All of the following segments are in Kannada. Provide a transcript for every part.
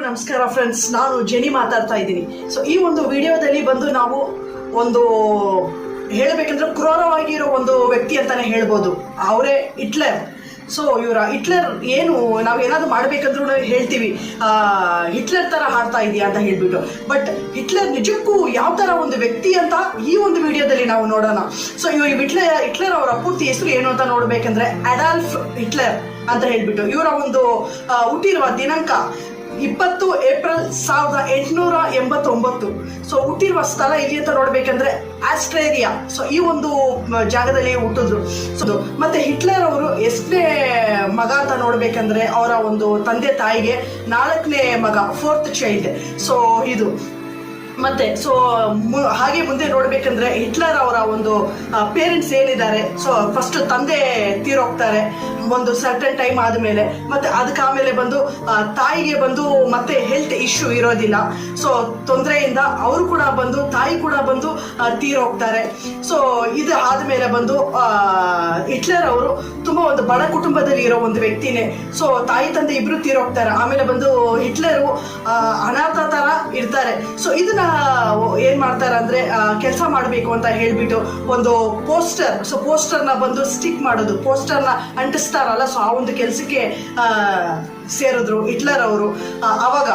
ನಮಸ್ಕಾರ ಫ್ರೆಂಡ್ಸ್, ನಾನು ಜೆನಿ ಮಾತಾಡ್ತಾ ಇದ್ದೀನಿ. ಸೊ ಈ ಒಂದು ವಿಡಿಯೋದಲ್ಲಿ ಬಂದು ನಾವು ಒಂದು ಹೇಳಬೇಕಂದ್ರೆ ಕ್ರೂರವಾಗಿರೋ ಒಂದು ವ್ಯಕ್ತಿ ಅಂತಾನೆ ಹೇಳ್ಬೋದು. ಅವರೇ ಹಿಟ್ಲರ್. ಸೊ ಹಿಟ್ಲರ್ ಏನು ನಾವೇನಾದ್ರು ಮಾಡ್ಬೇಕಂದ್ರೂ ಹೇಳ್ತೀವಿ ಹಿಟ್ಲರ್ ತರ ಹಾಡ್ತಾ ಇದೆಯಾ ಅಂತ ಹೇಳ್ಬಿಟ್ಟು. ಬಟ್ ಹಿಟ್ಲರ್ ನಿಜಕ್ಕೂ ಯಾವ ತರ ಒಂದು ವ್ಯಕ್ತಿ ಅಂತ ಈ ಒಂದು ವಿಡಿಯೋದಲ್ಲಿ ನಾವು ನೋಡೋಣ. ಸೊ ಹಿಟ್ಲರ್ ಅವರ ಪೂರ್ತಿ ಹೆಸರು ಏನು ಅಂತ ನೋಡ್ಬೇಕಂದ್ರೆ ಅಡಾಲ್ಫ್ ಹಿಟ್ಲರ್ ಅಂತ ಹೇಳ್ಬಿಟ್ಟು. ಇವರ ಒಂದು ಹುಟ್ಟಿರುವ ದಿನಾಂಕ 20 ಏಪ್ರಿಲ್ 1889. ಸೊ ಹುಟ್ಟಿರುವ ಸ್ಥಳ ಇಲ್ಲಿ ಅಂತ ನೋಡ್ಬೇಕಂದ್ರೆ ಆಸ್ಟ್ರೇಲಿಯಾ. ಸೊ ಈ ಒಂದು ಜಾಗದಲ್ಲಿ ಹುಟ್ಟಿದ್ರು. ಸೊ ಮತ್ತೆ ಹಿಟ್ಲರ್ ಅವರು ಎಷ್ಟನೇ ಮಗ ಅಂತ ನೋಡ್ಬೇಕಂದ್ರೆ ಅವರ ಒಂದು ತಂದೆ ತಾಯಿಗೆ 4ನೇ ಮಗ, 4th ಚೈಲ್ಡ್. ಸೊ ಇದು ಮತ್ತೆ ಸೊ ಹಾಗೆ ಮುಂದೆ ನೋಡ್ಬೇಕಂದ್ರೆ ಹಿಟ್ಲರ್ ಅವರ ಒಂದು ಪೇರೆಂಟ್ಸ್ ಏನಿದ್ದಾರೆ, ಸೊ ಫಸ್ಟ್ ತಂದೆ ತೀರೋಗ್ತಾರೆ ಒಂದು ಸರ್ಟನ್ ಟೈಮ್ ಆದಮೇಲೆ. ಮತ್ತೆ ಅದಕ್ಕೆ ಆಮೇಲೆ ಬಂದು ತಾಯಿಗೆ ಬಂದು ಮತ್ತೆ ಹೆಲ್ತ್ ಇಶ್ಯೂ ಇರೋದಿಲ್ಲ. ಸೊ ತೊಂದರೆಯಿಂದ ಅವರು ಕೂಡ ಬಂದು ತಾಯಿ ಕೂಡ ಬಂದು ತೀರೋಗ್ತಾರೆ. ಸೊ ಇದು ಆದ್ಮೇಲೆ ಬಂದು ಹಿಟ್ಲರ್ ಅವರು ತುಂಬಾ ಒಂದು ಬಡ ಕುಟುಂಬದಲ್ಲಿ ಇರೋ ಒಂದು ವ್ಯಕ್ತಿನೇ. ಸೊ ತಾಯಿ ತಂದೆ ಇಬ್ರು ತೀರೋಗ್ತಾರೆ. ಆಮೇಲೆ ಬಂದು ಹಿಟ್ಲರು ಅನಾಥ ತರ ಇರ್ತಾರೆ. ಸೊ ಇದನ್ನ ಏನ್ ಮಾಡ್ತಾರೆ ಅಂದ್ರೆ ಕೆಲಸ ಮಾಡ್ಬೇಕು ಅಂತ ಹೇಳ್ಬಿಟ್ಟು ಒಂದು ಪೋಸ್ಟರ್ನ ಬಂದು ಸ್ಟಿಕ್ ಮಾಡೋದು, ಪೋಸ್ಟರ್ನ ಅಂಟಿಸ್ತಾರಲ್ಲ, ಸೊ ಆ ಒಂದು ಕೆಲಸಕ್ಕೆ ಸೇರಿದ್ರು ಹಿಟ್ಲರ್ ಅವರು ಅವಾಗ.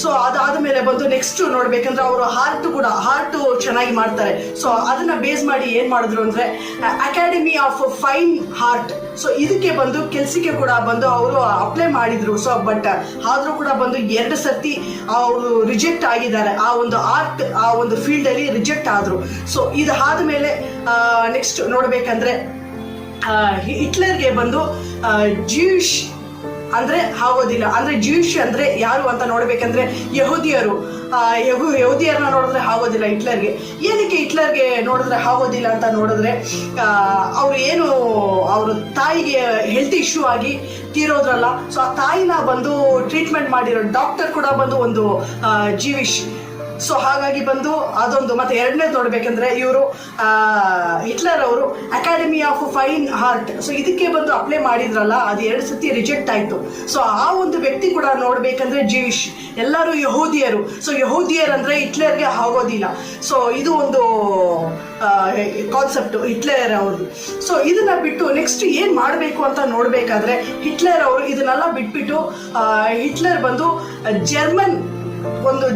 ಸೊ ಅದಾದ್ಮೇಲೆ ಬಂದು ನೆಕ್ಸ್ಟ್ ನೋಡ್ಬೇಕಂದ್ರೆ ಅವರು ಹಾರ್ಟ್ ಚೆನ್ನಾಗಿ ಮಾಡ್ತಾರೆ. ಸೊ ಅದನ್ನ ಬೇಸ್ ಮಾಡಿ ಏನ್ ಮಾಡಿದ್ರು ಅಂದ್ರೆ academy of fine heart. So ಇದಕ್ಕೆ ಬಂದು ಕೆಲ್ಸಕ್ಕೆ ಕೂಡ ಬಂದು ಅವರು ಅಪ್ಲೈ ಮಾಡಿದ್ರು. ಸೊ ಬಟ್ ಆದ್ರೂ ಕೂಡ ಬಂದು 2 ಸರ್ತಿ ಅವರು ರಿಜೆಕ್ಟ್ ಆಗಿದ್ದಾರೆ. ಆ ಒಂದು ಆರ್ಟ್ ಆ ಒಂದು ಫೀಲ್ಡ್ ಅಲ್ಲಿ ರಿಜೆಕ್ಟ್ ಆದ್ರು. ಸೊ ಇದಾದ್ಮೇಲೆ ನೆಕ್ಸ್ಟ್ ನೋಡ್ಬೇಕಂದ್ರೆ ಹಿಟ್ಲರ್ಗೆ ಬಂದು ಜೂಯಿಷ್ ಅಂದ್ರೆ ಆಗೋದಿಲ್ಲ. ಅಂದ್ರೆ ಜೂಯಿಷ್ ಅಂದ್ರೆ ಯಾರು ಅಂತ ನೋಡ್ಬೇಕಂದ್ರೆ ಯಹೂದಿಯರು. ಯಹೂದಿಯರನ್ನ ನೋಡಿದ್ರೆ ಆಗೋದಿಲ್ಲ ಹಿಟ್ಲರ್ಗೆ. ಏನಕ್ಕೆ ಹಿಟ್ಲರ್ಗೆ ನೋಡಿದ್ರೆ ಆಗೋದಿಲ್ಲ ಅಂತ ನೋಡಿದ್ರೆ ಅವ್ರ ತಾಯಿಗೆ ಹೆಲ್ತ್ ಇಶ್ಯೂ ಆಗಿ ತೀರೋದ್ರಲ್ಲ. ಸೊ ಆ ತಾಯಿನ ಬಂದು ಟ್ರೀಟ್ಮೆಂಟ್ ಮಾಡಿರೋ ಡಾಕ್ಟರ್ ಕೂಡ ಬಂದು ಒಂದು ಜೀವಿಷ್. ಸೊ ಹಾಗಾಗಿ ಬಂದು ಅದೊಂದು. ಮತ್ತೆ ಎರಡನೇದು ನೋಡ್ಬೇಕಂದ್ರೆ ಇವರು ಹಿಟ್ಲರ್ ಅವರು academy of fine heart. So ಇದಕ್ಕೆ ಬಂದು ಅಪ್ಲೈ ಮಾಡಿದ್ರಲ್ಲ, ಅದು 2 ಸತಿ ರಿಜೆಕ್ಟ್ ಆಯ್ತು. ಸೊ ಆ ಒಂದು ವ್ಯಕ್ತಿ ಕೂಡ ನೋಡ್ಬೇಕಂದ್ರೆ ಜೀವಿಷ್. ಎಲ್ಲರೂ ಯಹೂದಿಯರು. ಸೊ ಯಹೂದಿಯರ್ ಅಂದ್ರೆ ಹಿಟ್ಲರ್ಗೆ ಆಗೋದಿಲ್ಲ. ಸೊ ಇದು ಒಂದು ಕಾನ್ಸೆಪ್ಟ್ ಹಿಟ್ಲರ್ ಅವ್ರದ್ದು. ಸೊ ಇದನ್ನ ಬಿಟ್ಟು ನೆಕ್ಸ್ಟ್ ಏನ್ ಮಾಡ್ಬೇಕು ಅಂತ ನೋಡ್ಬೇಕಾದ್ರೆ ಹಿಟ್ಲರ್ ಅವರು ಇದನ್ನೆಲ್ಲ ಬಿಟ್ಬಿಟ್ಟು ಹಿಟ್ಲರ್ ಬಂದು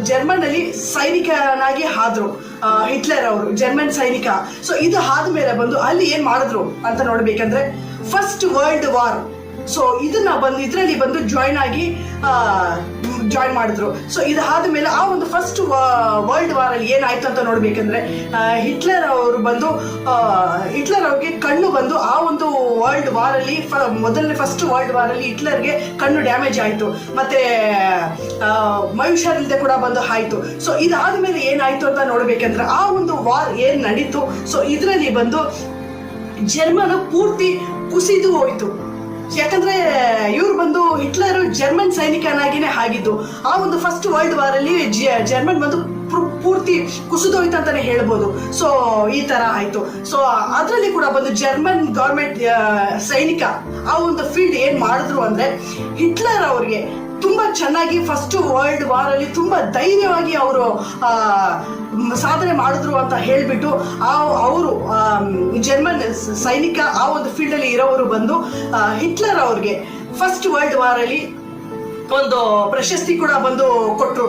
ಜರ್ಮನ್ ಅಲ್ಲಿ ಸೈನಿಕನಾಗಿ ಆದ್ರು. ಹಿಟ್ಲರ್ ಅವರು ಜರ್ಮನ್ ಸೈನಿಕ. ಸೊ ಇದು ಆದ್ಮೇಲೆ ಬಂದು ಅಲ್ಲಿ ಏನ್ ಮಾಡಿದ್ರು ಅಂತ ನೋಡ್ಬೇಕಂದ್ರೆ ಫಸ್ಟ್ ವರ್ಲ್ಡ್ ವಾರ್. ಸೊ ಇದನ್ನ ಬಂದು ಇದರಲ್ಲಿ ಬಂದು ಜಾಯಿನ್ ಮಾಡಿದ್ರು. ಸೊ ಇದಾದ್ಮೇಲೆ ಆ ಒಂದು ಫಸ್ಟ್ ವರ್ಲ್ಡ್ ವಾರ್ ಅಲ್ಲಿ ಏನಾಯ್ತು ಅಂತ ನೋಡ್ಬೇಕಂದ್ರೆ ಹಿಟ್ಲರ್ ಅವ್ರಿಗೆ ಕಣ್ಣು ಬಂದು ಆ ಒಂದು ವರ್ಲ್ಡ್ ವಾರ್ ಅಲ್ಲಿ ಫಸ್ಟ್ ವರ್ಲ್ಡ್ ವಾರ್ ಅಲ್ಲಿ ಹಿಟ್ಲರ್ಗೆ ಕಣ್ಣು ಡ್ಯಾಮೇಜ್ ಆಯ್ತು. ಮತ್ತೆ ಮನುಷ್ಯರಿಲ್ಲದೆ ಕೂಡ ಬಂದು ಆಯ್ತು. ಸೊ ಇದಾದ್ಮೇಲೆ ಏನಾಯ್ತು ಅಂತ ನೋಡ್ಬೇಕಂದ್ರೆ ಆ ಒಂದು ವಾರ್ ಏನ್ ನಡೀತು, ಸೊ ಇದರಲ್ಲಿ ಬಂದು ಜರ್ಮನ್ ಪೂರ್ತಿ ಕುಸಿದು ಹೋಯ್ತು. ಯಾಕಂದ್ರೆ ಇವ್ರು ಬಂದು ಹಿಟ್ಲರ್ ಜರ್ಮನ್ ಸೈನಿಕನಾಗಿನೇ ಆಗಿದ್ದು. ಆ ಒಂದು ಫಸ್ಟ್ ವರ್ಲ್ಡ್ ವಾರ್ ಅಲ್ಲಿ ಜರ್ಮನ್ ಬಂದು ಪೂರ್ತಿ ಕುಸಿದೋಯ್ತು ಅಂತಾನೆ ಹೇಳ್ಬೋದು. ಸೊ ಈ ತರ ಆಯ್ತು. ಸೊ ಅದರಲ್ಲಿ ಕೂಡ ಬಂದು ಜರ್ಮನ್ ಗವರ್ಮೆಂಟ್ ಸೈನಿಕ ಆ ಒಂದು ಫೀಲ್ಡ್ ಏನ್ ಮಾಡಿದ್ರು ಅಂದ್ರೆ ಹಿಟ್ಲರ್ ಅವ್ರಿಗೆ ತುಂಬಾ ಚೆನ್ನಾಗಿ ಫಸ್ಟ್ ವರ್ಲ್ಡ್ ವಾರ್ ಅಲ್ಲಿ ತುಂಬಾ ಧೈರ್ಯವಾಗಿ ಅವರು ಸಾಧನೆ ಮಾಡಿದ್ರು ಅಂತ ಹೇಳ್ಬಿಟ್ಟು ಅವರು ಜರ್ಮನ್ ಸೈನಿಕ ಆ ಒಂದು ಫೀಲ್ಡ್ ಅಲ್ಲಿ ಇರೋರು ಬಂದು ಹಿಟ್ಲರ್ ಅವ್ರಿಗೆ ಫಸ್ಟ್ ವರ್ಲ್ಡ್ ವಾರ್ ಅಲ್ಲಿ ಒಂದು ಪ್ರಶಸ್ತಿ ಕೂಡ ಬಂದು ಕೊಟ್ರು.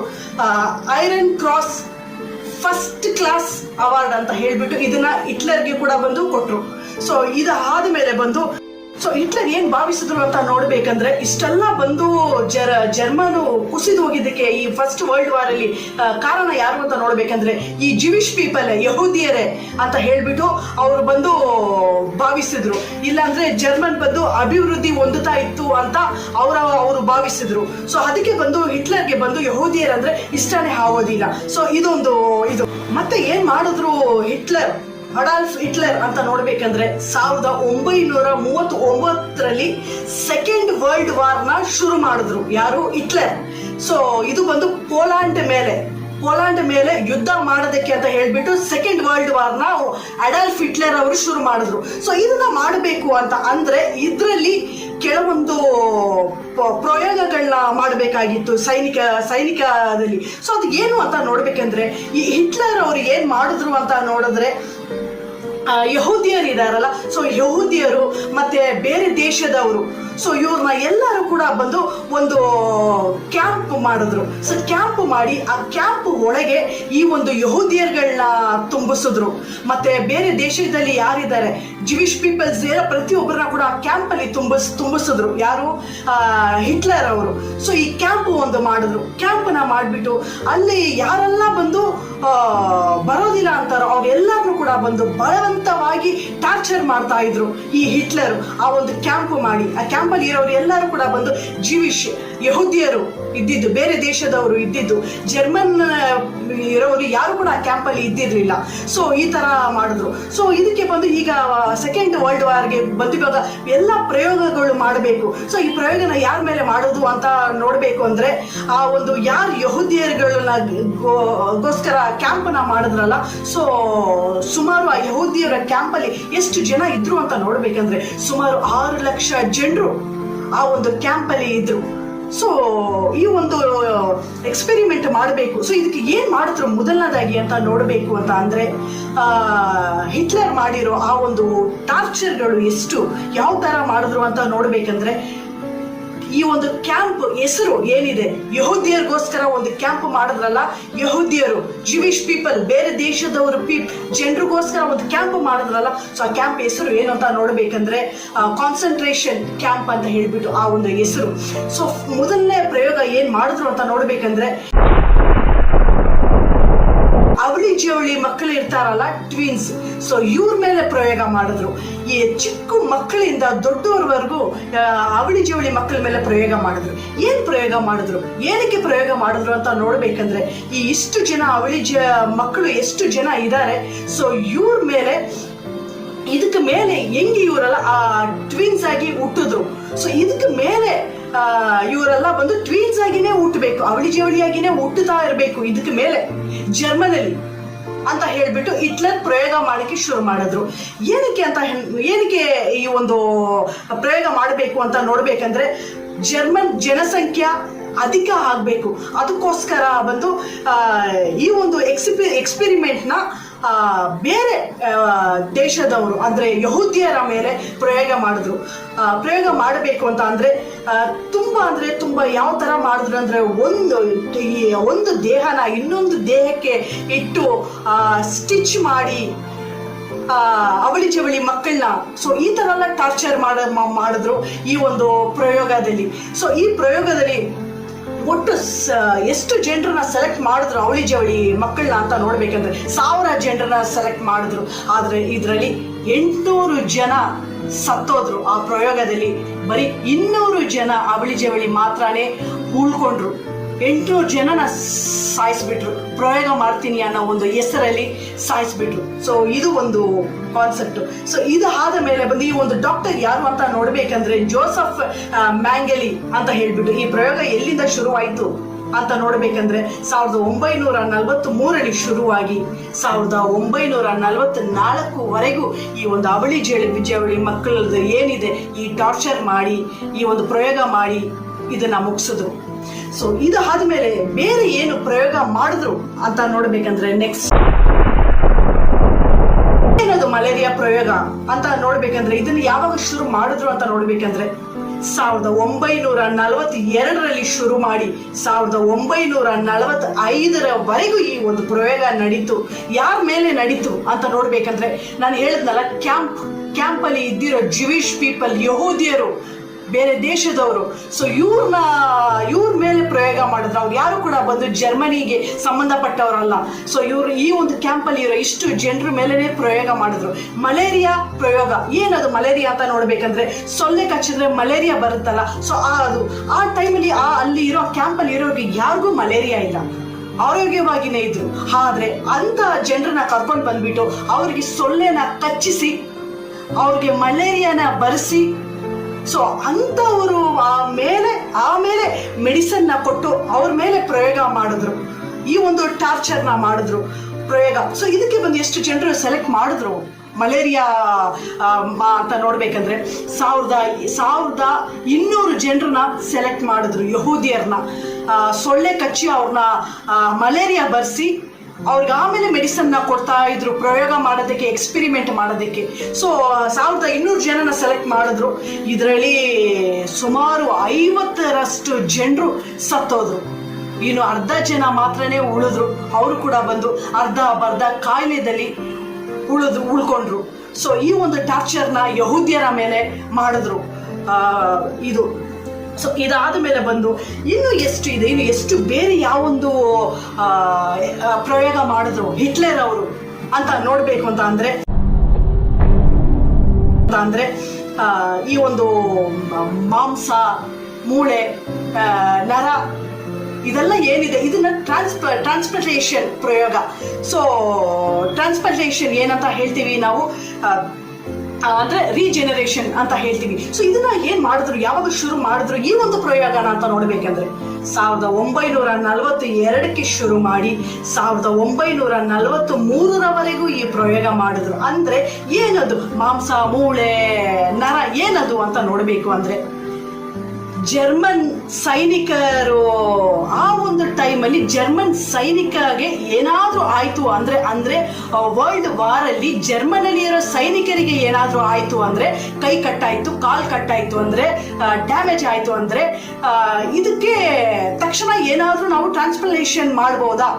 Iron cross first class award ಅಂತ ಹೇಳ್ಬಿಟ್ಟು ಇದನ್ನ ಹಿಟ್ಲರ್ಗೆ ಕೂಡ ಬಂದು ಕೊಟ್ರು. ಸೊ ಇದಾದ್ಮೇಲೆ ಬಂದು ಹಿಟ್ಲರ್ ಏನ್ ಭಾವಿಸಿದ್ರು ಅಂತ ನೋಡ್ಬೇಕಂದ್ರೆ ಇಷ್ಟೆಲ್ಲ ಬಂದು ಜರ್ಮನ್ ಕುಸಿದು ಹೋಗಿದ್ದಕ್ಕೆ ಈ ಫಸ್ಟ್ ವರ್ಲ್ಡ್ ವಾರ್ ಅಲ್ಲಿ ಕಾರಣ ಯಾರು ಅಂತ ನೋಡ್ಬೇಕಂದ್ರೆ ಈ ಜೂಯಿಷ್ ಪೀಪಲ್, ಯಹೂದಿಯರೇ ಅಂತ ಹೇಳ್ಬಿಟ್ಟು ಅವರು ಬಂದು ಭಾವಿಸಿದ್ರು. ಇಲ್ಲಾಂದ್ರೆ ಜರ್ಮನ್ ಬಂದು ಅಭಿವೃದ್ಧಿ ಹೊಂದುತ್ತಾ ಇತ್ತು ಅಂತ ಅವರು ಭಾವಿಸಿದ್ರು. ಸೊ ಅದಕ್ಕೆ ಬಂದು ಹಿಟ್ಲರ್ಗೆ ಬಂದು ಯಹೂದಿಯರ್ ಅಂದ್ರೆ ಇಷ್ಟನೇ ಆಗೋದಿಲ್ಲ. ಸೊ ಇದು ಮತ್ತೆ ಏನ್ ಮಾಡಿದ್ರು ಅಡಾಲ್ಫ್ ಹಿಟ್ಲರ್ ಅಂತ ನೋಡ್ಬೇಕಂದ್ರೆ 1939ರಲ್ಲಿ ಸೆಕೆಂಡ್ ವರ್ಲ್ಡ್ ವಾರ್ ನ ಶುರು ಮಾಡಿದ್ರು. ಯಾರು? ಹಿಟ್ಲರ್. ಸೊ ಇದು ಬಂದು ಪೋಲಾಂಡ್ ಮೇಲೆ ಯುದ್ಧ ಮಾಡೋದಕ್ಕೆ ಅಂತ ಹೇಳ್ಬಿಟ್ಟು ಸೆಕೆಂಡ್ ವರ್ಲ್ಡ್ ವಾರ್ ನ ಅಡಾಲ್ಫ್ ಹಿಟ್ಲರ್ ಅವರು ಶುರು ಮಾಡಿದ್ರು. ಸೊ ಇದನ್ನ ಮಾಡಬೇಕು ಅಂತ ಅಂದ್ರೆ ಇದ್ರಲ್ಲಿ ಕೆಲವೊಂದು ಪ್ರಯೋಗಗಳನ್ನ ಮಾಡಬೇಕಾಗಿತ್ತು ಸೈನಿಕದಲ್ಲಿ. ಸೊ ಅದು ಏನು ಅಂತ ನೋಡ್ಬೇಕಂದ್ರೆ, ಈ ಹಿಟ್ಲರ್ ಅವ್ರು ಏನ್ ಮಾಡಿದ್ರು ಅಂತ ನೋಡಿದ್ರೆ, ಯಹೂದಿಯರು ಇದಾರಲ್ಲ, ಸೊ ಯಹೂದಿಯರು ಮತ್ತೆ ಬೇರೆ ದೇಶದವರು, ಸೊ ಇವ್ರನ್ನ ಎಲ್ಲರೂ ಕೂಡ ಬಂದು ಒಂದು ಕ್ಯಾಂಪ್ ಮಾಡಿದ್ರು. ಸೊ ಕ್ಯಾಂಪ್ ಮಾಡಿ ಆ ಕ್ಯಾಂಪ್ ಒಳಗೆ ಈ ಒಂದು ಯಹೂದಿಯರ್ಗಳನ್ನ ತುಂಬಿಸಿದ್ರು. ಮತ್ತೆ ಬೇರೆ ದೇಶದಲ್ಲಿ ಯಾರಿದ್ದಾರೆ ಜಿವಿಷ್ ಪೀಪಲ್ಸ್ ಪ್ರತಿಯೊಬ್ಬರನ್ನ ಕೂಡ ಆ ಕ್ಯಾಂಪ್ ಅಲ್ಲಿ ತುಂಬಿಸಿದ್ರು. ಯಾರು? ಹಿಟ್ಲರ್ ಅವರು. ಸೊ ಈ ಕ್ಯಾಂಪ್ ಒಂದು ಮಾಡಿದ್ರು. ಕ್ಯಾಂಪ್ನ ಮಾಡಿಬಿಟ್ಟು ಅಲ್ಲಿ ಯಾರೆಲ್ಲ ಬಂದು ಬರೋದಿಲ್ಲ ಅಂತಾರೋ ಅವ್ರೆಲ್ಲರನ್ನು ಕೂಡ ಬಂದು ಬಲವಂತವಾಗಿ ಟಾರ್ಚರ್ ಮಾಡ್ತಾ ಇದ್ರು ಈ ಹಿಟ್ಲರ್. ಆ ಒಂದು ಕ್ಯಾಂಪ್ ಮಾಡಿ ಆ ಕ್ಯಾಂಪಲ್ಲಿ ಇರೋರು ಎಲ್ಲರೂ ಕೂಡ ಬಂದು ಜಿವಿಷ್ ಯಹೂದಿಯರು ಇದ್ದಿದ್ದು, ಬೇರೆ ದೇಶದವರು ಇದ್ದಿದ್ದು, ಜರ್ಮನ್ ಇರೋರು ಯಾರು ಕೂಡ ಆ ಕ್ಯಾಂಪಲ್ಲಿ ಇದ್ದಿರ್ಲಿಲ್ಲ. ಸೊ ಈ ತರ ಮಾಡಿದ್ರು. ಸೊ ಇದಕ್ಕೆ ಬಂದು ಈಗ ಸೆಕೆಂಡ್ ವರ್ಲ್ಡ್ ವಾರ್ಗೆ ಬಂದಿವಾಗ ಎಲ್ಲ ಪ್ರಯೋಗಗಳು ಮಾಡಬೇಕು. ಸೊ ಈ ಪ್ರಯೋಗನ ಯಾರ ಮೇಲೆ ಮಾಡೋದು ಅಂತ ನೋಡ್ಬೇಕು ಅಂದ್ರೆ, ಆ ಒಂದು ಯಾರು ಯಹೂದಿಯರುಗಳನ್ನ ಗೋಸ್ಕರ ಕ್ಯಾಂಪ್ನ ಮಾಡಿದ್ರಲ್ಲ, ಸೊ ಸುಮಾರು ಆ ಯಹೂದಿಯರ ಕ್ಯಾಂಪಲ್ಲಿ ಎಷ್ಟು ಜನ ಇದ್ರು ಅಂತ ನೋಡ್ಬೇಕಂದ್ರೆ ಸುಮಾರು 6 ಲಕ್ಷ ಜನರು ಆ ಒಂದು ಕ್ಯಾಂಪಲ್ಲಿ ಇದ್ರು. ಸೊ ಈ ಒಂದು ಎಕ್ಸ್ಪೆರಿಮೆಂಟ್ ಮಾಡಬೇಕು. ಸೊ ಇದಕ್ಕೆ ಏನ್ ಮಾಡಿದ್ರು ಮೊದಲನೇದಾಗಿ ಅಂತ ನೋಡಬೇಕು ಅಂತ ಅಂದ್ರೆ, ಹಿಟ್ಲರ್ ಮಾಡಿರೋ ಆ ಒಂದು ಟಾರ್ಚರ್ಗಳು ಎಷ್ಟು ಯಾವ ತರ ಮಾಡಿದ್ರು ಅಂತ ನೋಡ್ಬೇಕಂದ್ರೆ, ಈ ಒಂದು ಕ್ಯಾಂಪ್ ಹೆಸರು ಏನಿದೆ, ಯಹೂದಿಯರಿಗೋಸ್ಕರ ಒಂದು ಕ್ಯಾಂಪ್ ಮಾಡಿದ್ರಲ್ಲ, ಯಹೂದಿಯರು ಜಿವಿಷ್ ಪೀಪಲ್, ಬೇರೆ ದೇಶದವರು ಜನರಿಗೋಸ್ಕರ ಒಂದು ಕ್ಯಾಂಪ್ ಮಾಡಿದ್ರಲ್ಲ, ಸೊ ಆ ಕ್ಯಾಂಪ್ ಹೆಸರು ಏನು ಅಂತ ನೋಡ್ಬೇಕಂದ್ರೆ ಕಾನ್ಸಂಟ್ರೇಷನ್ ಕ್ಯಾಂಪ್ ಅಂತ ಹೇಳ್ಬಿಟ್ಟು ಆ ಒಂದು ಹೆಸರು. ಸೊ ಮೊದಲನೇ ಪ್ರಯೋಗ ಏನ್ ಮಾಡಿದ್ರು ಅಂತ ನೋಡ್ಬೇಕಂದ್ರೆ, ಅವಳಿ ಜವಳಿ ಮಕ್ಕಳು ಇರ್ತಾರಲ್ಲ, ಟ್ವಿನ್ಸ್, ಸೊ ಇವ್ರ ಮೇಲೆ ಪ್ರಯೋಗ ಮಾಡಿದ್ರು. ಈ ಚಿಕ್ಕ ಮಕ್ಕಳಿಂದ ದೊಡ್ಡವರವರೆಗೂ ಅವಳಿ ಜವಳಿ ಮಕ್ಕಳ ಮೇಲೆ ಪ್ರಯೋಗ ಮಾಡಿದ್ರು. ಏನ್ ಪ್ರಯೋಗ ಮಾಡಿದ್ರು, ಏನಕ್ಕೆ ಪ್ರಯೋಗ ಮಾಡಿದ್ರು ಅಂತ ನೋಡ್ಬೇಕಂದ್ರೆ, ಈ ಇಷ್ಟು ಜನ ಮಕ್ಕಳು ಎಷ್ಟು ಜನ ಇದ್ದಾರೆ, ಸೊ ಇವ್ರ ಮೇಲೆ ಇದಕ್ಕೆ ಮೇಲೆ ಹೆಂಗೆ ಇವರೆಲ್ಲ ಟ್ವಿನ್ಸ್ ಆಗಿ ಹುಟ್ಟಿದ್ರು. ಸೊ ಇದಕ್ಕೆ ಮೇಲೆ ಇವರೆಲ್ಲ ಬಂದು ಟ್ವೀನ್ಸ್ ಆಗಿನೇ ಹುಟ್ಟಬೇಕು, ಅವಳಿ ಜವಳಿಯಾಗಿನೇ ಹುಟ್ಟುತ್ತಾ ಇರಬೇಕು ಇದಕ್ಕೆ ಮೇಲೆ ಜರ್ಮನಿಯಲ್ಲಿ ಅಂತ ಹೇಳ್ಬಿಟ್ಟು ಹಿಟ್ಲರ್ ಪ್ರಯೋಗ ಮಾಡಕ್ಕೆ ಶುರು ಮಾಡಿದ್ರು. ಏನಕ್ಕೆ ಈ ಒಂದು ಪ್ರಯೋಗ ಮಾಡಬೇಕು ಅಂತ ನೋಡ್ಬೇಕಂದ್ರೆ, ಜರ್ಮನ್ ಜನಸಂಖ್ಯೆ ಅಧಿಕ ಆಗ್ಬೇಕು, ಅದಕ್ಕೋಸ್ಕರ ಬಂದು ಈ ಒಂದು ಎಕ್ಸ್ಪೆರಿಮೆಂಟ್ನ ಬೇರೆ ದೇಶದವರು ಅಂದ್ರೆ ಯಹೂದಿಯರ ಮೇಲೆ ಪ್ರಯೋಗ ಮಾಡಿದ್ರು. ಪ್ರಯೋಗ ಮಾಡಬೇಕು ಅಂತ ಅಂದ್ರೆ ತುಂಬಾ ಯಾವ ತರ ಮಾಡಿದ್ರು ಅಂದ್ರೆ, ಒಂದು ದೇಹನ ಇನ್ನೊಂದು ದೇಹಕ್ಕೆ ಇಟ್ಟು ಸ್ಟಿಚ್ ಮಾಡಿ ಅವಳಿ ಜವಳಿ ಮಕ್ಕಳನ್ನ, ಸೊ ಈ ತರ ಎಲ್ಲ ಟಾರ್ಚರ್ ಮಾಡಿದ್ರು ಈ ಒಂದು ಪ್ರಯೋಗದಲ್ಲಿ. ಸೊ ಈ ಪ್ರಯೋಗದಲ್ಲಿ ಒಟ್ಟು ಎಷ್ಟು ಜನರನ್ನ ಸೆಲೆಕ್ಟ್ ಮಾಡಿದ್ರು ಅವಳಿ ಜವಳಿ ಮಕ್ಕಳನ್ನ ಅಂತ ನೋಡ್ಬೇಕಂದ್ರೆ 1000 ಜನರನ್ನ ಸೆಲೆಕ್ಟ್ ಮಾಡಿದ್ರು. ಆದ್ರೆ ಇದರಲ್ಲಿ 800 ಜನ ಸತ್ತೋದ್ರು. ಆ ಪ್ರಯೋಗದಲ್ಲಿ ಬರೀ 200 ಜನ ಅವಳಿ ಜವಳಿ ಮಾತ್ರನೇ ಉಳ್ಕೊಂಡ್ರು. 800 ಜನನ ಸಾಯಿಸ್ಬಿಟ್ರು, ಪ್ರಯೋಗ ಮಾಡ್ತೀನಿ ಅನ್ನೋ ಒಂದು ಹೆಸರಲ್ಲಿ ಸಾಯಿಸ್ಬಿಟ್ರು. ಸೊ ಇದು ಒಂದು ಕಾನ್ಸೆಪ್ಟ್. ಸೊ ಇದು ಆದ ಮೇಲೆ ಬಂದು ಈ ಒಂದು ಡಾಕ್ಟರ್ ಯಾರು ಅಂತ ನೋಡ್ಬೇಕಂದ್ರೆ, ಜೋಸೆಫ್ ಮ್ಯಾಂಗೆಲಿ ಅಂತ ಹೇಳ್ಬಿಟ್ಟು. ಈ ಪ್ರಯೋಗ ಎಲ್ಲಿಂದ ಶುರುವಾಯಿತು ಅಂತ ನೋಡ್ಬೇಕಂದ್ರೆ 1943 ಶುರುವಾಗಿ 1944ವರೆಗೂ ಈ ಒಂದು ಅವಳಿ ಜವಳಿ ಮಕ್ಕಳದ್ದು ಏನಿದೆ ಈ ಟಾರ್ಚರ್ ಮಾಡಿ ಈ ಒಂದು ಪ್ರಯೋಗ ಮಾಡಿ ಇದನ್ನ ಮುಗಿಸಿದ್ರು. ಸೊ ಇದು ಆದ್ಮೇಲೆ ಬೇರೆ ಏನು ಪ್ರಯೋಗ ಮಾಡಿದ್ರು ಅಂತ ನೋಡ್ಬೇಕಂದ್ರೆ, ನೆಕ್ಸ್ಟ್ ಏನದು ಮಲೇರಿಯಾ ಪ್ರಯೋಗ ಅಂತ ನೋಡ್ಬೇಕಂದ್ರೆ, ಇದನ್ನ ಯಾವಾಗ ಶುರು ಮಾಡಿದ್ರು ಅಂತ ನೋಡ್ಬೇಕಂದ್ರೆ 1942 ಶುರು ಮಾಡಿ 1945ವರೆಗೂ ಈ ಒಂದು ಪ್ರಯೋಗ ನಡೀತು. ಯಾರ ಮೇಲೆ ನಡೀತು ಅಂತ ನೋಡ್ಬೇಕಂದ್ರೆ, ನಾನು ಹೇಳಿದ್ನಲ್ಲ, ಕ್ಯಾಂಪ್ ಅಲ್ಲಿ ಇದ್ದಿರೋ ಜಿವಿಷ್ ಪೀಪಲ್, ಯಹೂದಿಯರು, ಬೇರೆ ದೇಶದವರು. ಸೊ ಇವ್ರ ಮೇಲೆ ಪ್ರಯೋಗ ಮಾಡಿದ್ರು. ಅವ್ರು ಯಾರು ಕೂಡ ಬಂದು ಜರ್ಮನಿಗೆ ಸಂಬಂಧಪಟ್ಟವರಲ್ಲ. ಸೊ ಇವರು ಈ ಒಂದು ಕ್ಯಾಂಪಲ್ಲಿ ಇರೋ ಇಷ್ಟು ಜನರ ಮೇಲೆನೆ ಪ್ರಯೋಗ ಮಾಡಿದ್ರು. ಮಲೇರಿಯಾ ಪ್ರಯೋಗ ಏನದು ಮಲೇರಿಯಾ ಅಂತ ನೋಡ್ಬೇಕಂದ್ರೆ, ಸೊಳ್ಳೆ ಕಚ್ಚಿದ್ರೆ ಮಲೇರಿಯಾ ಬರುತ್ತಲ್ಲ, ಸೊ ಆ ಟೈಮಲ್ಲಿ ಅಲ್ಲಿ ಇರೋ ಕ್ಯಾಂಪಲ್ಲಿ ಇರೋರಿಗೆ ಯಾರಿಗೂ ಮಲೇರಿಯಾ ಇಲ್ಲ, ಆರೋಗ್ಯವಾಗಿನೇ ಇದ್ರು. ಆದ್ರೆ ಅಂತ ಜನರನ್ನ ಕರ್ಕೊಂಡು ಬಂದ್ಬಿಟ್ಟು ಅವ್ರಿಗೆ ಸೊಳ್ಳೆನ ಕಚ್ಚಿಸಿ ಅವ್ರಿಗೆ ಮಲೇರಿಯಾನ ಬರೆಸಿ, ಸೊ ಅಂತವರು ಆಮೇಲೆ ಮೆಡಿಸನ್ ನ ಕೊಟ್ಟು ಅವ್ರ ಮೇಲೆ ಪ್ರಯೋಗ ಮಾಡಿದ್ರು. ಈ ಒಂದು ಟಾರ್ಚರ್ ನ ಮಾಡಿದ್ರು ಪ್ರಯೋಗ. ಸೊ ಇದಕ್ಕೆ ಬಂದು ಎಷ್ಟು ಜನರು ಸೆಲೆಕ್ಟ್ ಮಾಡಿದ್ರು ಮಲೇರಿಯಾ ಅಂತ ನೋಡ್ಬೇಕಂದ್ರೆ 1200 ಜನರನ್ನ ಸೆಲೆಕ್ಟ್ ಮಾಡಿದ್ರು, ಯಹೂದಿಯರನ್ನ. ಸೊಳ್ಳೆ ಕಚ್ಚಿ ಅವ್ರನ್ನ ಮಲೇರಿಯಾ ಬರ್ಸಿ ಅವ್ರಿಗೆ ಆಮೇಲೆ ಮೆಡಿಸನ್ನ ಕೊಡ್ತಾ ಇದ್ರು, ಪ್ರಯೋಗ ಮಾಡೋದಕ್ಕೆ, ಎಕ್ಸ್ಪೆರಿಮೆಂಟ್ ಮಾಡೋದಕ್ಕೆ. ಸೊ 1200 ಜನನ ಸೆಲೆಕ್ಟ್ ಮಾಡಿದ್ರು. ಇದರಲ್ಲಿ ಸುಮಾರು 50ರಷ್ಟು ಜನರು ಸತ್ತೋದ್ರು. ಇನ್ನು 10 ಜನ ಮಾತ್ರನೇ ಉಳಿದ್ರು. ಅವರು ಕೂಡ ಬಂದು ಅರ್ಧ ಕಾಯಿಲೆದಲ್ಲಿ ಉಳ್ಕೊಂಡ್ರು. ಸೊ ಈ ಒಂದು ಟಾರ್ಚರ್ನ ಯಹೂದ್ಯರ ಮೇಲೆ ಮಾಡಿದ್ರು. ಇದು ಸೊ ಇದಾದ ಮೇಲೆ ಬಂದು ಇನ್ನು ಎಷ್ಟು ಇದೆ, ಇನ್ನು ಎಷ್ಟು ಬೇರೆ ಯಾವೊಂದು ಪ್ರಯೋಗ ಮಾಡಿದ್ರು ಹಿಟ್ಲರ್ ಅವರು ಅಂತ ನೋಡಬೇಕು ಅಂತ ಅಂದ್ರೆ ಈ ಒಂದು ಮಾಂಸ, ಮೂಳೆ, ನರ ಇದೆಲ್ಲ ಏನಿದೆ ಇದನ್ನ ಟ್ರಾನ್ಸ್ಪ್ಲಾಂಟೇಷನ್ ಪ್ರಯೋಗ. ಸೊ ಟ್ರಾನ್ಸ್ಪ್ಲಾಂಟೇಷನ್ ಏನಂತ ಹೇಳ್ತೀವಿ ನಾವು, ಅಂದ್ರೆ ರೀಜೆನರೇಷನ್ ಅಂತ ಹೇಳ್ತೀವಿ. ಸೊ ಇದನ್ನ ಏನ್ ಮಾಡಿದ್ರು, ಯಾವಾಗ ಶುರು ಮಾಡಿದ್ರು ಈ ಒಂದು ಪ್ರಯೋಗನ ಅಂತ ನೋಡ್ಬೇಕಂದ್ರೆ 1942ಕ್ಕೆ ಶುರು ಮಾಡಿ 1943ರವರೆಗೂ ಈ ಪ್ರಯೋಗ ಮಾಡಿದ್ರು. ಅಂದ್ರೆ ಏನದು ಮಾಂಸ, ಮೂಳೆ, ನರ ಏನದು ಅಂತ ನೋಡ್ಬೇಕು ಅಂದ್ರೆ, ಜರ್ಮನ್ ಸೈನಿಕರು ಆ ಒಂದು ಟೈಮಲ್ಲಿ ಜರ್ಮನ್ ಸೈನಿಕರಿಗೆ ಏನಾದ್ರೂ ಆಯ್ತು ಅಂದ್ರೆ ವರ್ಲ್ಡ್ ವಾರ್ ಅಲ್ಲಿ ಜರ್ಮನಿಯಲ್ಲಿ ಇರೋ ಸೈನಿಕರಿಗೆ ಏನಾದ್ರೂ ಆಯ್ತು ಅಂದ್ರೆ, ಕೈ ಕಟ್ಟಾಯ್ತು, ಕಾಲ್ ಕಟ್ಟಾಯ್ತು ಅಂದ್ರೆ, ಡ್ಯಾಮೇಜ್ ಆಯ್ತು ಅಂದ್ರೆ, ಇದಕ್ಕೆ ತಕ್ಷಣ ಏನಾದ್ರೂ ನಾವು ಟ್ರಾನ್ಸ್ಪ್ಲಾಂಟೇಷನ್ ಮಾಡ್ಬೋದಾ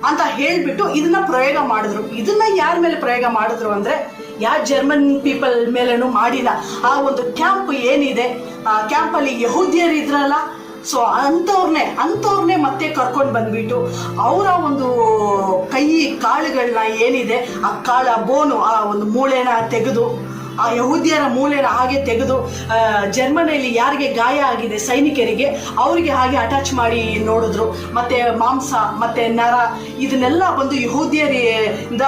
ಅಂತ ಹೇಳ್ಬಿಟ್ಟು ಇದನ್ನ ಪ್ರಯೋಗ ಮಾಡಿದ್ರು. ಇದನ್ನ ಯಾರ ಮೇಲೆ ಪ್ರಯೋಗ ಮಾಡಿದ್ರು ಅಂದ್ರೆ, ಯಾವ ಜರ್ಮನ್ ಪೀಪಲ್ ಮೇಲೇನು ಮಾಡಿಲ್ಲ. ಆ ಒಂದು ಕ್ಯಾಂಪ್ ಏನಿದೆ, ಆ ಕ್ಯಾಂಪಲ್ಲಿ ಯಹೂದ್ಯರು ಇದ್ರಲ್ಲ, ಸೊ ಅಂಥವ್ರನ್ನೇ ಮತ್ತೆ ಕರ್ಕೊಂಡು ಬಂದ್ಬಿಟ್ಟು ಅವರ ಒಂದು ಕೈ ಕಾಳುಗಳನ್ನ ಏನಿದೆ, ಆ ಬೋನು, ಆ ಒಂದು ಮೂಳೆನ ತೆಗೆದು, ಆ ಯಹೂದ್ಯರ ಮೂಳೆನ ಹಾಗೆ ತೆಗೆದು ಜರ್ಮನಿಯಲ್ಲಿ ಯಾರಿಗೆ ಗಾಯ ಆಗಿದೆ ಸೈನಿಕರಿಗೆ ಅವರಿಗೆ ಹಾಗೆ ಅಟ್ಯಾಚ್ ಮಾಡಿ ನೋಡಿದ್ರು. ಮತ್ತೆ ಮಾಂಸ ಮತ್ತೆ ನರ ಇದನ್ನೆಲ್ಲ ಬಂದು ಯಹೂದ್ಯರಿಂದ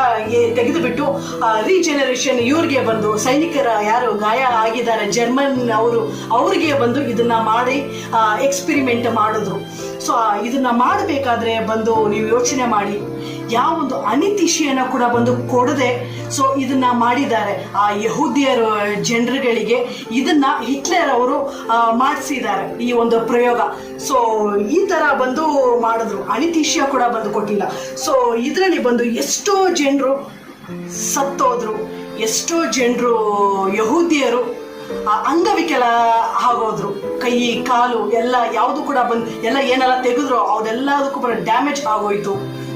ತೆಗೆದುಬಿಟ್ಟು ರೀಜೆನರೇಷನ್ ಇವ್ರಿಗೆ ಬಂದು, ಸೈನಿಕರ ಯಾರು ಗಾಯ ಆಗಿದ್ದಾರೆ ಜರ್ಮನ್ ಅವ್ರಿಗೆ ಬಂದು ಇದನ್ನ ಮಾಡಿ ಎಕ್ಸ್ಪೆರಿಮೆಂಟ್ ಮಾಡಿದ್ರು. ಸೊ ಇದನ್ನ ಮಾಡಬೇಕಾದ್ರೆ ಬಂದು ನೀವು ಯೋಚನೆ ಮಾಡಿ, ಯಾವೊಂದು ಅನಿತಿಶಿಯನ್ನ ಕೂಡ ಬಂದು ಕೊಡದೆ ಸೊ ಇದನ್ನ ಮಾಡಿದ್ದಾರೆ ಆ ಯಹೂದ್ಯರ ಜನರುಗಳಿಗೆ. ಇದನ್ನ ಹಿಟ್ಲರ್ ಅವರು ಮಾಡಿಸಿದ್ದಾರೆ ಈ ಒಂದು ಪ್ರಯೋಗ. ಸೊ ಈ ತರ ಬಂದು ಮಾಡಿದ್ರು, ಅನಿತಿಶಿಯ ಕೂಡ ಬಂದು ಕೊಟ್ಟಿಲ್ಲ. ಸೊ ಇದರಲ್ಲಿ ಬಂದು ಎಷ್ಟೋ ಜನರು ಸತ್ತೋದ್ರು, ಎಷ್ಟೋ ಜನರು ಯಹೂದ್ಯರು ಅಂಗವಿಕಲ ಆಗೋದ್ರು, ಕೈ ಕಾಲು ಎಲ್ಲ ಯಾವುದು ಕೂಡ ಬಂದು ಎಲ್ಲ ಏನೆಲ್ಲ ತೆಗೆದ್ರು ಅದೆಲ್ಲದಕ್ಕೂ ಕೂಡ ಡ್ಯಾಮೇಜ್ ಆಗೋಯ್ತು.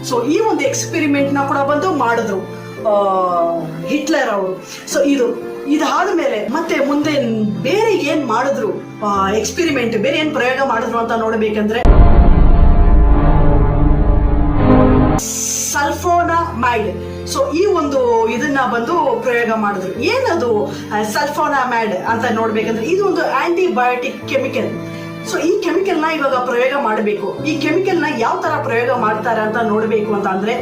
ಸೊ ಈ ಒಂದು ಎಕ್ಸ್ಪೆರಿಮೆಂಟ್ನ ಕೂಡ ಬಂದು ಮಾಡಿದ್ರು ಹಿಟ್ಲರ್ ಅವರು. ಸೊ ಇದಾದ ಮೇಲೆ ಮತ್ತೆ ಮುಂದೆ ಬೇರೆ ಏನ್ ಮಾಡಿದ್ರು ಎಕ್ಸ್ಪೆರಿಮೆಂಟ್, ಬೇರೆ ಏನ್ ಪ್ರಯೋಗ ಮಾಡಿದ್ರು ಅಂತ ನೋಡಬೇಕಂದ್ರೆ, ಸಲ್ಫೋನಮೈಡ್. ಸೊ ಈ ಒಂದು ಇದನ್ನ ಬಂದು ಪ್ರಯೋಗ ಮಾಡಿದ್ರು. ಏನದು ಸಲ್ಫೋನಮೈಡ್ ಅಂತ ನೋಡ್ಬೇಕಂದ್ರೆ, ಇದು ಒಂದು ಆಂಟಿಬಯೋಟಿಕ್ ಕೆಮಿಕಲ್. ಸೊ ಈ ಕೆಮಿಕಲ್ನ ಇವಾಗ ಪ್ರಯೋಗ ಮಾಡಬೇಕು. ಈ ಕೆಮಿಕಲ್ನ ಯಾವ ತರ ಪ್ರಯೋಗ ಮಾಡ್ತಾರೆ ಅಂತ ನೋಡಬೇಕು ಅಂತ ಅಂದ್ರೆ,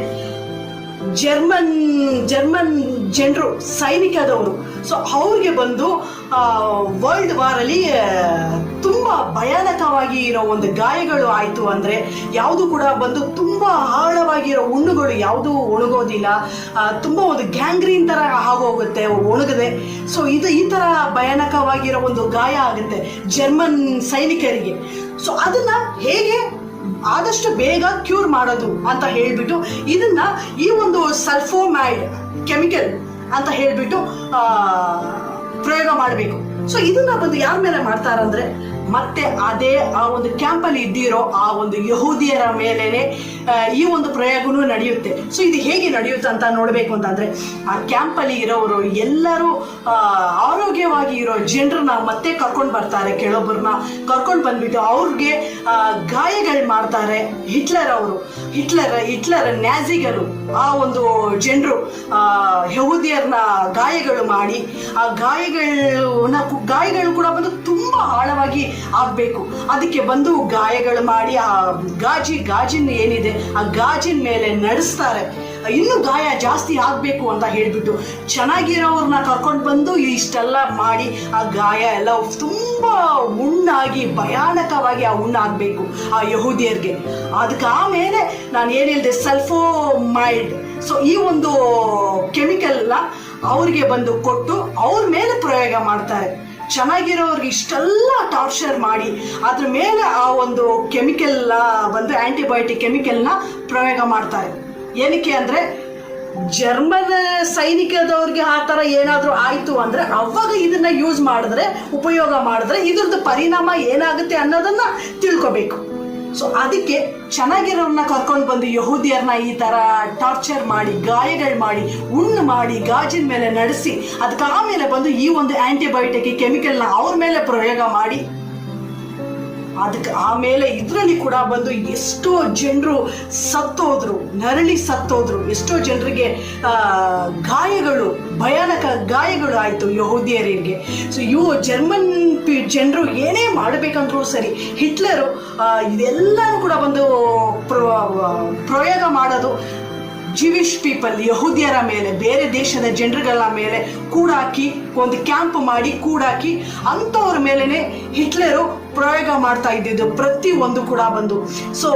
ಜರ್ಮನ್ ಜನರು ಸೈನಿಕದವರು, ಸೊ ಅವ್ರಿಗೆ ಬಂದು ವರ್ಲ್ಡ್ ವಾರ್ ಅಲ್ಲಿ ತುಂಬಾ ಭಯಾನಕವಾಗಿ ಇರೋ ಒಂದು ಗಾಯಗಳು ಆಯ್ತು ಅಂದ್ರೆ, ಯಾವುದು ಕೂಡ ಬಂದು ತುಂಬಾ ಆಳವಾಗಿರೋ ಹುಣ್ಣುಗಳು ಯಾವುದು ಒಣಗೋದಿಲ್ಲ, ತುಂಬಾ ಒಂದು ಗ್ಯಾಂಗ್ರೀನ್ ತರ ಆಗೋಗುತ್ತೆ ಒಣಗದೆ. ಸೊ ಈ ತರ ಭಯಾನಕವಾಗಿರೋ ಒಂದು ಗಾಯ ಆಗುತ್ತೆ ಜರ್ಮನ್ ಸೈನಿಕರಿಗೆ. ಸೊ ಅದನ್ನ ಹೇಗೆ ಆದಷ್ಟು ಬೇಗ ಕ್ಯೂರ್ ಮಾಡೋದು ಅಂತ ಹೇಳ್ಬಿಟ್ಟು ಇದನ್ನ ಈ ಒಂದು ಸಲ್ಫೋಮೈಡ್ ಕೆಮಿಕಲ್ ಅಂತ ಹೇಳ್ಬಿಟ್ಟು ಪ್ರಯೋಗ ಮಾಡಬೇಕು. ಸೊ ಇದನ್ನ ಬಂದು ಯಾರ ಮೇಲೆ ಮಾಡ್ತಾರಂದ್ರೆ, ಮತ್ತೆ ಅದೇ ಆ ಒಂದು ಕ್ಯಾಂಪಲ್ಲಿ ಇದ್ದಿರೋ ಆ ಒಂದು ಯಹೂದಿಯರ ಮೇಲೇನೆ ಈ ಒಂದು ಪ್ರಯೋಗನೂ ನಡೆಯುತ್ತೆ. ಸೊ ಇದು ಹೇಗೆ ನಡೆಯುತ್ತೆ ಅಂತ ನೋಡ್ಬೇಕು ಅಂತಂದ್ರೆ, ಆ ಕ್ಯಾಂಪಲ್ಲಿ ಇರೋರು ಎಲ್ಲರೂ ಆರೋಗ್ಯವಾಗಿ ಇರೋ ಜನರನ್ನ ಮತ್ತೆ ಕರ್ಕೊಂಡು ಬರ್ತಾರೆ, ಕೆಲವೊಬ್ಬರನ್ನ ಕರ್ಕೊಂಡು ಬಂದ್ಬಿಟ್ಟು ಅವ್ರಿಗೆ ಗಾಯಗಳು ಮಾಡ್ತಾರೆ. ಹಿಟ್ಲರ್ ನ್ಯಾಜಿಗಳು ಆ ಒಂದು ಜನರು ಯಹೂದಿಯರನ್ನ ಗಾಯಗಳು ಮಾಡಿ, ಆ ಗಾಯಗಳು ಕೂಡ ಬಂದು ತುಂಬಾ ಆಳವಾಗಿ ಆಗ್ಬೇಕು. ಅದಕ್ಕೆ ಬಂದು ಗಾಯಗಳು ಮಾಡಿ ಆ ಗಾಜಿನ ಏನಿದೆ ಆ ಗಾಜಿನ ಮೇಲೆ ನಡೆಸ್ತಾರೆ. ಇನ್ನೂ ಗಾಯ ಜಾಸ್ತಿ ಆಗ್ಬೇಕು ಅಂತ ಹೇಳ್ಬಿಟ್ಟು ಚೆನ್ನಾಗಿರೋವ್ರನ್ನ ಕರ್ಕೊಂಡು ಬಂದು ಇಷ್ಟೆಲ್ಲ ಮಾಡಿ ಆ ಗಾಯ ಎಲ್ಲ ತುಂಬಾ ಹುಣ್ಣಾಗಿ ಭಯಾನಕವಾಗಿ ಆ ಹುಣ್ಣಾಗಬೇಕು ಆ ಯಹೂದಿಯರಿಗೆ. ಅದಕ್ಕೆ ಆಮೇಲೆ ನಾನು ಏನು ಹೇಳಿದೆ, ಸಲ್ಫೋಮೈಡ್. ಸೊ ಈ ಒಂದು ಕೆಮಿಕಲ್ನ ಅವ್ರಿಗೆ ಬಂದು ಕೊಟ್ಟು ಅವ್ರ ಮೇಲೆ ಪ್ರಯೋಗ ಮಾಡ್ತಾರೆ. ಚೆನ್ನಾಗಿರೋರ್ಗೆ ಇಷ್ಟೆಲ್ಲ ಟಾರ್ಚರ್ ಮಾಡಿ ಅದ್ರ ಮೇಲೆ ಆ ಒಂದು ಕೆಮಿಕಲ್ ಬಂದು ಆಂಟಿಬಯೋಟಿಕ್ ಕೆಮಿಕಲ್ನ ಪ್ರಯೋಗ ಮಾಡ್ತಾರೆ. ಏನಕ್ಕೆ ಅಂದರೆ ಜರ್ಮನ್ ಸೈನಿಕದವ್ರಿಗೆ ಆ ಥರ ಏನಾದರೂ ಆಯಿತು ಅಂದರೆ ಅವಾಗ ಇದನ್ನ ಯೂಸ್ ಮಾಡಿದ್ರೆ, ಉಪಯೋಗ ಮಾಡಿದ್ರೆ ಇದ್ರದ್ದು ಪರಿಣಾಮ ಏನಾಗುತ್ತೆ ಅನ್ನೋದನ್ನ ತಿಳ್ಕೊಬೇಕು. ಸೊ ಅದಕ್ಕೆ ಚೆನ್ನಾಗಿರೋರನ್ನ ಕರ್ಕೊಂಡು ಬಂದು ಯಹೂದಿಯರನ್ನ ಈ ಥರ ಟಾರ್ಚರ್ ಮಾಡಿ, ಗಾಯಗಳು ಮಾಡಿ, ಹುಣ್ಣು ಮಾಡಿ, ಗಾಜಿನ ಮೇಲೆ ನಡೆಸಿ, ಅದಕ್ಕೆ ಆಮೇಲೆ ಬಂದು ಈ ಒಂದು ಆಂಟಿಬಯೋಟಿಕ್ ಕೆಮಿಕಲ್ನ ಅವ್ರ ಮೇಲೆ ಪ್ರಯೋಗ ಮಾಡಿ, ಅದಕ್ಕೆ ಆಮೇಲೆ ಇದರಲ್ಲಿ ಕೂಡ ಬಂದು ಎಷ್ಟೋ ಜನರು ಸತ್ತೋದ್ರು, ನರಳಿ ಸತ್ತೋದ್ರು. ಎಷ್ಟೋ ಜನರಿಗೆ ಗಾಯಗಳು, ಭಯಾನಕ ಗಾಯಗಳು ಆಯಿತು ಯಹೂದಿಯರಿಗೆ. ಸೊ ಜರ್ಮನ್ ಜನರು ಏನೇ ಮಾಡಬೇಕಂದ್ರೂ ಸರಿ, ಹಿಟ್ಲರು ಇದೆಲ್ಲನೂ ಕೂಡ ಬಂದು ಪ್ರಯೋಗ ಮಾಡೋದು ಜಿವಿಷ್ ಪೀಪಲ್, ಯಹೂದಿಯರ ಮೇಲೆ, ಬೇರೆ ದೇಶದ ಜನರುಗಳ ಮೇಲೆ ಕೂಡಾಕಿ, ಒಂದು ಕ್ಯಾಂಪ್ ಮಾಡಿ ಕೂಡಾಕಿ ಅಂಥವ್ರ ಮೇಲೇ ಹಿಟ್ಲರು ಪ್ರಯೋಗ ಮಾಡ್ತಾ ಇದ್ದಿದ್ದು ಪ್ರತಿ ಒಂದು ಕೂಡ ಬಂದು. ಸೊ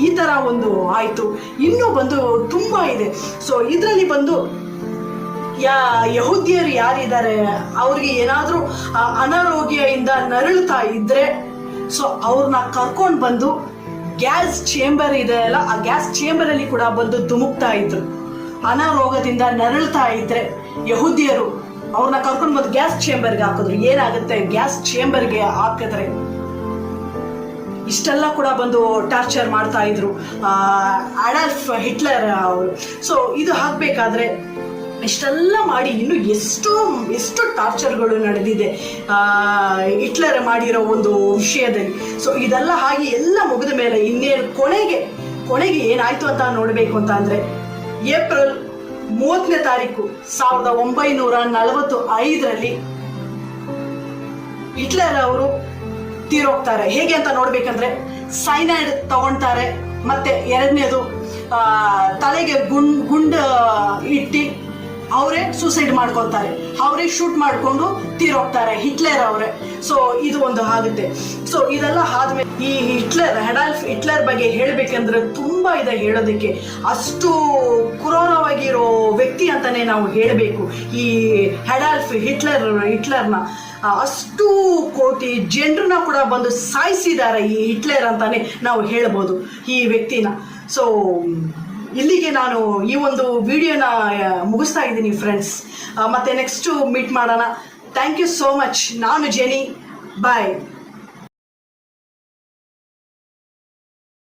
ಈ ಥರ ಒಂದು ಆಯಿತು. ಇನ್ನೂ ಬಂದು ತುಂಬ ಇದೆ. ಸೊ ಇದರಲ್ಲಿ ಬಂದು ಯಹೂದಿಯರು ಯಾರಿದ್ದಾರೆ ಅವ್ರಿಗೆ ಏನಾದರೂ ಅನಾರೋಗ್ಯದಿಂದ ನರಳುತ್ತಾ ಇದ್ರೆ ಸೊ ಅವ್ರನ್ನ ಕರ್ಕೊಂಡು ಬಂದು ಗ್ಯಾಸ್ ಚೇಂಬರ್ ಇದೆ ಅಲ್ಲ, ಆ ಗ್ಯಾಸ್ ಚೇಂಬರಲ್ಲಿ ಕೂಡ ಬಂದು ಧುಮುಕ್ತಾ ಇದ್ರು. ಅನಾರೋಗ್ಯದಿಂದ ನರಳುತ್ತಾ ಇದ್ರೆ ಯಹೂದಿಯರು ಅವ್ರನ್ನ ಕರ್ಕೊಂಡು ಬಂದು ಗ್ಯಾಸ್ ಚೇಂಬರ್ಗೆ ಹಾಕಿದ್ರು. ಏನಾಗುತ್ತೆ, ಗ್ಯಾಸ್ ಚೇಂಬರ್ಗೆ ಹಾಕಿದ್ರೆ ಇಷ್ಟೆಲ್ಲ ಕೂಡ ಬಂದು ಟಾರ್ಚರ್ ಮಾಡ್ತಾ ಇದ್ರು ಅಡಾಲ್ಫ್ ಹಿಟ್ಲರ್ ಅವರು. ಸೊ ಇದು ಹಾಕಬೇಕಾದ್ರೆ ಇಷ್ಟೆಲ್ಲ ಮಾಡಿ ಇನ್ನೂ ಎಷ್ಟು ಟಾರ್ಚರ್ಗಳು ನಡೆದಿದೆ ಹಿಟ್ಲರ್ ಮಾಡಿರೋ ಒಂದು ವಿಷಯದಲ್ಲಿ. ಸೊ ಇದೆಲ್ಲ ಹಾಗೆ ಎಲ್ಲ ಮುಗಿದ ಮೇಲೆ ಇನ್ನೇನು ಕೊನೆಗೆ ಏನಾಯ್ತು ಅಂತ ನೋಡಬೇಕು ಅಂತ ಅಂದರೆ, ಏಪ್ರಿಲ್ 30ನೇ ತಾರೀಕು 1945ರಲ್ಲಿ ಹಿಟ್ಲರ್ ಅವರು ತೀರೋಗ್ತಾರೆ. ಹೇಗೆ ಅಂತ ನೋಡ್ಬೇಕಂದ್ರೆ, ಸೈನೈಡ್ ತಗೊಳ್ತಾರೆ, ಮತ್ತೆ ಎರಡನೇದು ತಲೆಗೆ ಗುಂಡು ಇಟ್ಟು ಅವರೇ ಸೂಸೈಡ್ ಮಾಡ್ಕೊತಾರೆ, ಅವರೇ ಶೂಟ್ ಮಾಡಿಕೊಂಡು ತೀರೋಗ್ತಾರೆ ಹಿಟ್ಲರ್ ಅವರೇ. ಸೊ ಇದು ಒಂದು ಆಗುತ್ತೆ. ಸೊ ಇದೆಲ್ಲ ಆದ್ಮೇಲೆ ಈ ಅಡಾಲ್ಫ್ ಹಿಟ್ಲರ್ ಬಗ್ಗೆ ಹೇಳಬೇಕಂದ್ರೆ ತುಂಬಾ ಇದೆ ಹೇಳೋದಕ್ಕೆ. ಅಷ್ಟು ಕ್ರೂರವಾಗಿರೋ ವ್ಯಕ್ತಿ ಅಂತಾನೆ ನಾವು ಹೇಳಬೇಕು ಈ ಅಡಾಲ್ಫ್ ಹಿಟ್ಲರ್ನ. ಅಷ್ಟು ಕೋಟಿ ಜನರನ್ನ ಕೂಡ ಬಂದು ಸಾಯಿಸಿದ್ದಾರೆ ಈ ಹಿಟ್ಲರ್ ಅಂತಾನೆ ನಾವು ಹೇಳ್ಬೋದು ಈ ವ್ಯಕ್ತಿನ. ಸೊ ಇಲ್ಲಿಗೆ ನಾನು ಈ ಒಂದು ವಿಡಿಯೋನ ಮುಗಿಸ್ತಾ ಇದ್ದೀನಿ ಫ್ರೆಂಡ್ಸ್. ಮತ್ತೆ ನೆಕ್ಸ್ಟ್ ಮೀಟ್ ಮಾಡೋಣ. Thank you so much. ನಾನು ಜೆನಿ. ಬಾಯ್.